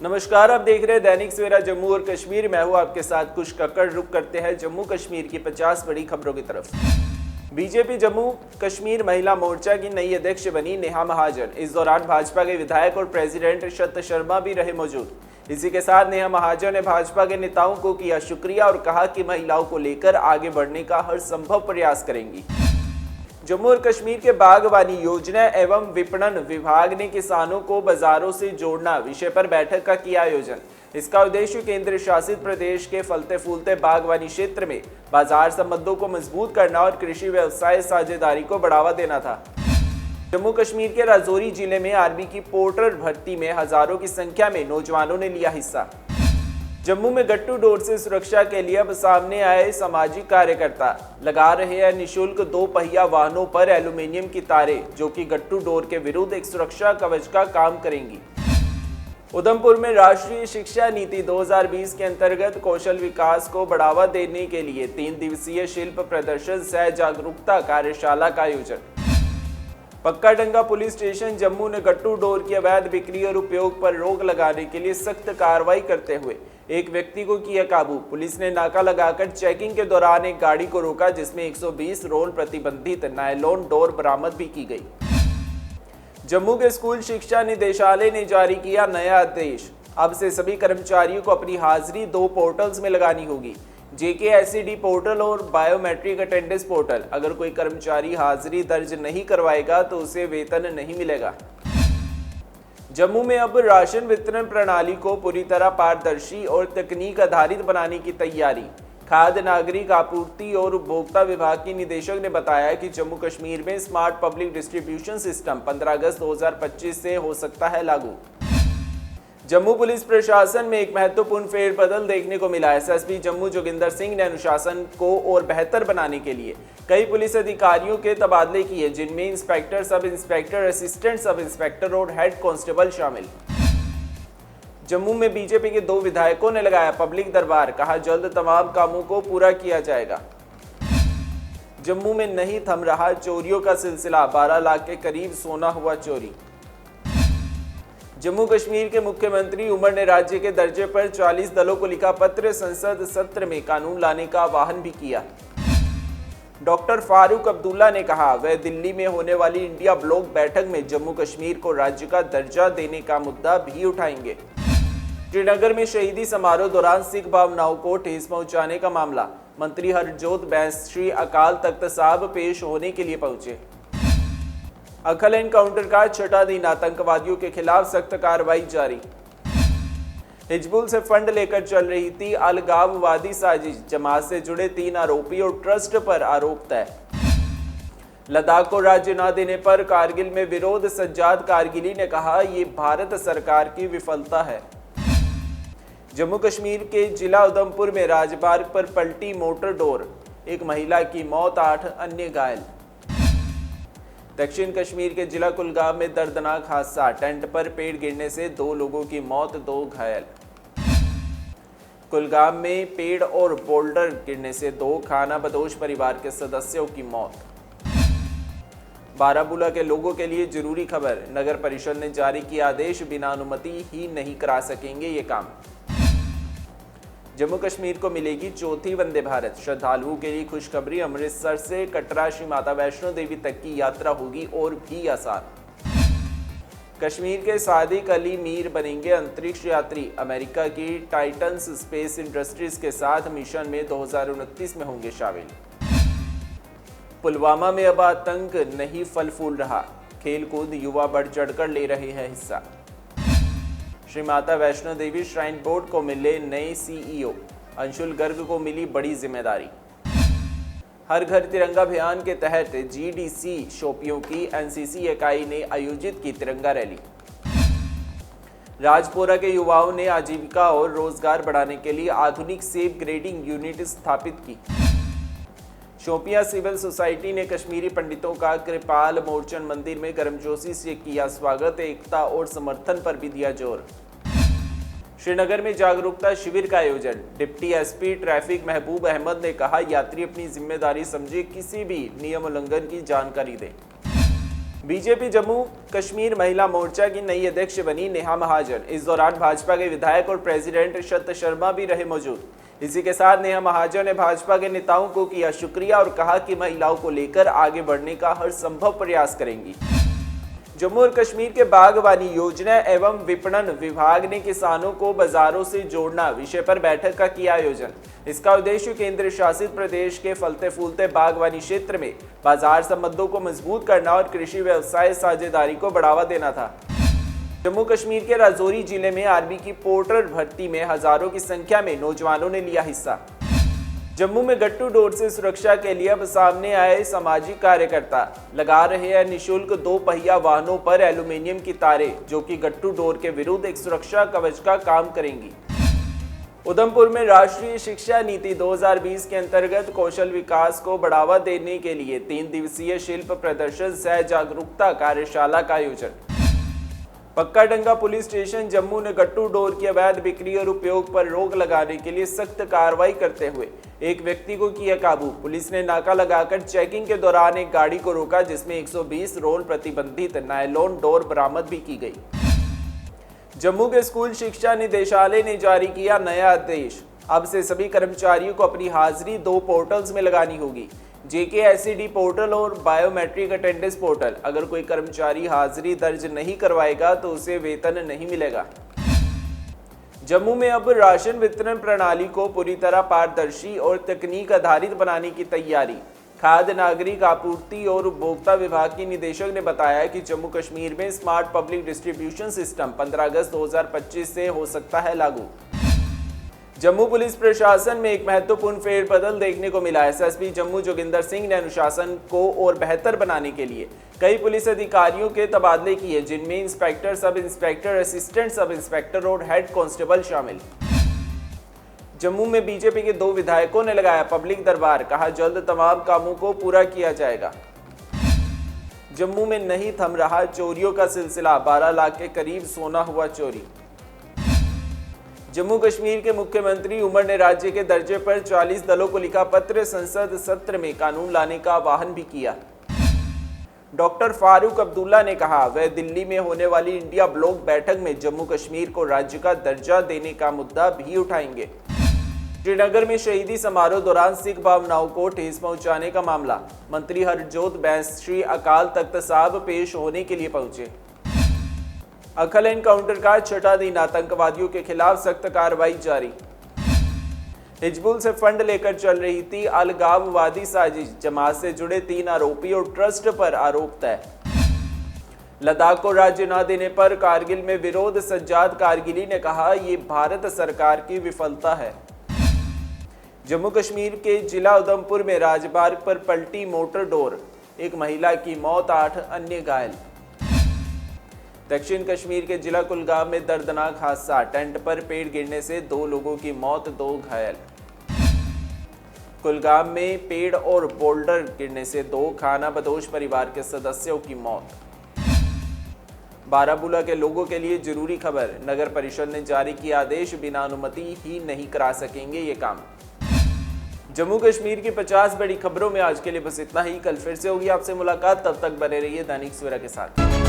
नमस्कार, आप देख रहे हैं दैनिक सवेरा जम्मू और कश्मीर। मैं हूं आपके साथ कुछ कक्कड़। रुक करते हैं जम्मू कश्मीर की 50 बड़ी खबरों की तरफ। बीजेपी जम्मू कश्मीर महिला मोर्चा की नई अध्यक्ष बनी नेहा महाजन। इस दौरान भाजपा के विधायक और प्रेसिडेंट शत शर्मा भी रहे मौजूद। इसी के साथ नेहा महाजन ने भाजपा के नेताओं को किया शुक्रिया और कहा कि महिलाओं को लेकर आगे बढ़ने का हर संभव प्रयास करेंगी। जम्मू और कश्मीर के बागवानी योजना एवं विपणन विभाग ने किसानों को बाजारों से जोड़ना विषय पर बैठक का किया आयोजन। इसका उद्देश्य केंद्र शासित प्रदेश के फलते फूलते बागवानी क्षेत्र में बाजार संबंधों को मजबूत करना और कृषि व्यवसाय साझेदारी को बढ़ावा देना था। जम्मू कश्मीर के राजौरी जिले में आर्मी की पोर्टर भर्ती में हजारों की संख्या में नौजवानों ने लिया हिस्सा। जम्मू में गट्टू डोर से सुरक्षा के लिए अब सामने आए सामाजिक कार्यकर्ता लगा रहे हैं निःशुल्क 2 पहिया वाहनों पर एल्यूमिनियम की तारें, जो कि गट्टू डोर के विरुद्ध एक सुरक्षा कवच का काम करेंगी। उधमपुर में राष्ट्रीय शिक्षा नीति 2020 के अंतर्गत कौशल विकास को बढ़ावा देने के लिए 3 दिवसीय शिल्प प्रदर्शन सह जागरूकता कार्यशाला का आयोजन। पक्का डंगा पुलिस स्टेशन जम्मू ने गट्टू डोर की अवैध बिक्री और उपयोग पर रोक लगाने के लिए सख्त कार्रवाई करते हुए एक व्यक्ति को किया काबू। पुलिस ने नाका लगाकर चेकिंग के दौरान एक गाड़ी को रोका, जिसमें 120 रोल प्रतिबंधित नायलॉन डोर बरामद भी की गई। जम्मू के स्कूल शिक्षा निदेशालय ने जारी किया नया आदेश। अब से सभी कर्मचारियों को अपनी हाजिरी 2 पोर्टल्स में लगानी होगी, JKSED पोर्टल और बायोमेट्रिक अटेंडेंस पोर्टल। अगर कोई कर्मचारी हाजिरी दर्ज नहीं करवाएगा तो उसे वेतन नहीं मिलेगा। जम्मू में अब राशन वितरण प्रणाली को पूरी तरह पारदर्शी और तकनीक आधारित बनाने की तैयारी। खाद्य नागरिक आपूर्ति और उपभोक्ता विभाग की निदेशक ने बताया कि जम्मू कश्मीर में स्मार्ट पब्लिक डिस्ट्रीब्यूशन सिस्टम 15 अगस्त 2025 से हो सकता है लागू। जम्मू पुलिस प्रशासन में एक महत्वपूर्ण फेरबदल देखने को मिला। SSP जम्मू जोगिंदर सिंह ने अनुशासन को और बेहतर बनाने के लिए कई पुलिस अधिकारियों के तबादले किए, जिनमें inspector, sub inspector, assistant sub inspector और हेड कांस्टेबल शामिल। जम्मू में बीजेपी के 2 विधायकों ने लगाया पब्लिक दरबार, कहा जल्द तमाम कामों को पूरा किया जाएगा। जम्मू में नहीं थम रहा चोरियों का सिलसिला, 12 लाख के करीब सोना हुआ चोरी। जम्मू कश्मीर के मुख्यमंत्री उमर ने राज्य के दर्जे पर 40 दलों को लिखा पत्र, संसद सत्र में कानून लाने का आह्वान भी किया। डॉक्टर फारूक अब्दुल्ला ने कहा वह दिल्ली में होने वाली इंडिया ब्लॉक बैठक में जम्मू कश्मीर को राज्य का दर्जा देने का मुद्दा भी उठाएंगे। श्रीनगर में शहीदी समारोह दौरान सिख भावनाओं को ठेस पहुंचाने का मामला, मंत्री हरजोत बैंस श्री अकाल तख्त साहब पेश होने के लिए पहुंचे। अखल एनकाउंटर का 6वां दिन, आतंकवादियों के खिलाफ सख्त कार्रवाई जारी। हिजबुल से फंड लेकर चल रही थी अलगाववादी साजिश, जमात से जुड़े 3 आरोपी और ट्रस्ट पर आरोप तय। लद्दाख को राज्य न देने पर कारगिल में विरोध, सज्जाद कारगिली ने कहा ये भारत सरकार की विफलता है। जम्मू कश्मीर के जिला उधमपुर में राजमार्ग पर पलटी मोटर डोर, एक महिला की मौत, 8 अन्य घायल। दक्षिण कश्मीर के जिला कुलगाम में दर्दनाक हादसा, टेंट पर पेड़ गिरने से 2 लोगों की मौत, 2 घायल। कुलगाम में पेड़ और बोल्डर गिरने से 2 खाना बदोश परिवार के सदस्यों की मौत। बारामूला के लोगों के लिए जरूरी खबर, नगर परिषद ने जारी किया आदेश, बिना अनुमति ही नहीं करा सकेंगे ये काम। जम्मू कश्मीर को मिलेगी 4थी वंदे भारत, श्रद्धालुओं के लिए खुशखबरी, अमृतसर से कटरा श्री माता वैष्णो देवी तक की यात्रा होगी और भी आसान। कश्मीर के सादिक अली मीर बनेंगे अंतरिक्ष यात्री, अमेरिका की टाइटन्स स्पेस इंडस्ट्रीज के साथ मिशन में 2029 में होंगे शामिल। पुलवामा में अब आतंक नहीं फल फूल रहा, खेल कूद युवा बढ़ चढ़कर ले रहे हैं हिस्सा। श्री माता वैष्णो देवी श्राइन बोर्ड को मिले नए CEO, अंशुल गर्ग को मिली बड़ी जिम्मेदारी। हर घर तिरंगा अभियान के तहत GDC शोपियों की NCC इकाई ने आयोजित की तिरंगा रैली। राजपुरा के युवाओं ने आजीविका और रोजगार बढ़ाने के लिए आधुनिक सेब ग्रेडिंग यूनिट स्थापित की। शोपियां सिविल सोसाइटी ने कश्मीरी पंडितों का कृपाल मोचन मंदिर में गर्मजोशी से किया स्वागत, एकता और समर्थन पर भी दिया जोर। श्रीनगर में जागरूकता शिविर का आयोजन, डिप्टी SP ट्रैफिक महबूब अहमद ने कहा यात्री अपनी जिम्मेदारी समझे किसी भी नियम उल्लंघन की जानकारी दें। बीजेपी जम्मू कश्मीर महिला मोर्चा की नई अध्यक्ष बनी नेहा महाजन। इस दौरान भाजपा के विधायक और प्रेसिडेंट शरद शर्मा भी रहे मौजूद। इसी के साथ नेहा महाजन ने भाजपा के नेताओं को किया शुक्रिया और कहा कि महिलाओं को लेकर आगे बढ़ने का हर संभव प्रयास करेंगी। जम्मू और कश्मीर के बागवानी योजना एवं विपणन विभाग ने किसानों को बाजारों से जोड़ना विषय पर बैठक का किया आयोजन। इसका उद्देश्य केंद्र शासित प्रदेश के फलते फूलते बागवानी क्षेत्र में बाजार संबंधों को मजबूत करना और कृषि व्यवसाय साझेदारी को बढ़ावा देना था। जम्मू कश्मीर के राजौरी जिले में आर्मी की पोर्टर भर्ती में हजारों की संख्या में नौजवानों ने लिया हिस्सा। जम्मू में गट्टू डोर से सुरक्षा के लिए अब सामने आए सामाजिक कार्यकर्ता लगा रहे हैं निःशुल्क 2 पहिया वाहनों पर एल्यूमीनियम की तारें, जो कि गट्टू डोर के विरुद्ध एक सुरक्षा कवच का काम करेंगी। उधमपुर में राष्ट्रीय शिक्षा नीति 2020 के अंतर्गत कौशल विकास को बढ़ावा देने के लिए 3 दिवसीय शिल्प प्रदर्शन सह जागरूकता कार्यशाला का आयोजन। पक्का डंगा पुलिस स्टेशन जम्मू ने गट्टू डोर की अवैध बिक्री और उपयोग पर रोक लगाने के लिए सख्त कार्रवाई करते हुए एक व्यक्ति को किया काबू। पुलिस ने नाका लगाकर चेकिंग के दौरान एक गाड़ी को रोका, जिसमें 120 रोल प्रतिबंधित नायलॉन डोर बरामद भी की गई। जम्मू के स्कूल शिक्षा निदेशालय ने जारी किया नया आदेश। अब से सभी कर्मचारियों को अपनी हाजिरी 2 पोर्टल्स में लगानी होगी, JKICD पोर्टल और बायोमेट्रिक अटेंडेंस पोर्टल। अगर कोई कर्मचारी हाजिरी दर्ज नहीं करवाएगा तो उसे वेतन नहीं मिलेगा। जम्मू में अब राशन वितरण प्रणाली को पूरी तरह पारदर्शी और तकनीक आधारित बनाने की तैयारी। खाद्य नागरिक आपूर्ति और उपभोक्ता विभाग की निदेशक ने बताया कि जम्मू कश्मीर में स्मार्ट पब्लिक डिस्ट्रीब्यूशन सिस्टम 15 अगस्त 2025 से हो सकता है लागू। जम्मू पुलिस प्रशासन में एक महत्वपूर्ण फेरबदल देखने को मिला। SSP जम्मू जोगिंदर सिंह ने अनुशासन को और बेहतर बनाने के लिए कई पुलिस अधिकारियों के तबादले किए, जिनमें inspector, sub inspector, assistant sub inspector और हेड कांस्टेबल शामिल। जम्मू में बीजेपी के 2 विधायकों ने लगाया पब्लिक दरबार, कहा जल्द तमाम कामों को पूरा किया जाएगा। जम्मू में नहीं थम रहा चोरियों का सिलसिला, 12 लाख के करीब सोना हुआ चोरी। जम्मू कश्मीर के मुख्यमंत्री उमर ने राज्य के दर्जे पर 40 दलों को लिखा पत्र, संसद सत्र में कानून लाने का आह्वान भी किया। डॉक्टर फारूक अब्दुल्ला ने कहा वह दिल्ली में होने वाली इंडिया ब्लॉक बैठक में जम्मू कश्मीर को राज्य का दर्जा देने का मुद्दा भी उठाएंगे। श्रीनगर में शहीदी समारोह दौरान सिख भावनाओं को ठेस पहुंचाने का मामला, मंत्री हरजोत बैंस श्री अकाल तख्त साहब पेश होने के लिए पहुंचे। अखल एनकाउंटर का 6वां दिन, आतंकवादियों के खिलाफ सख्त कार्रवाई जारी। हिजबुल से फंड लेकर चल रही थी अलगाववादी साजिश, जमात से जुड़े 3 आरोपी और ट्रस्ट पर आरोप तय। लद्दाख को राज्य न देने पर कारगिल में विरोध, सज्जाद कारगिली ने कहा ये भारत सरकार की विफलता है। जम्मू कश्मीर के जिला उधमपुर में राजमार्ग पर पलटी मोटर डोर, एक महिला की मौत, 8 अन्य घायल। दक्षिण कश्मीर के जिला कुलगाम में दर्दनाक हादसा, टेंट पर पेड़ गिरने से 2 लोगों की मौत, 2 घायल। कुलगाम में पेड़ और बोल्डर गिरने से 2 खाना बदोश परिवार के सदस्यों की मौत। बारामूला के लोगों के लिए जरूरी खबर, नगर परिषद ने जारी किया आदेश, बिना अनुमति ही नहीं करा सकेंगे ये काम। जम्मू कश्मीर की 50 बड़ी खबरों में आज के लिए बस इतना ही। कल फिर से होगी आपसे मुलाकात, तब तक बने रहिए दैनिक सवेरा के साथ।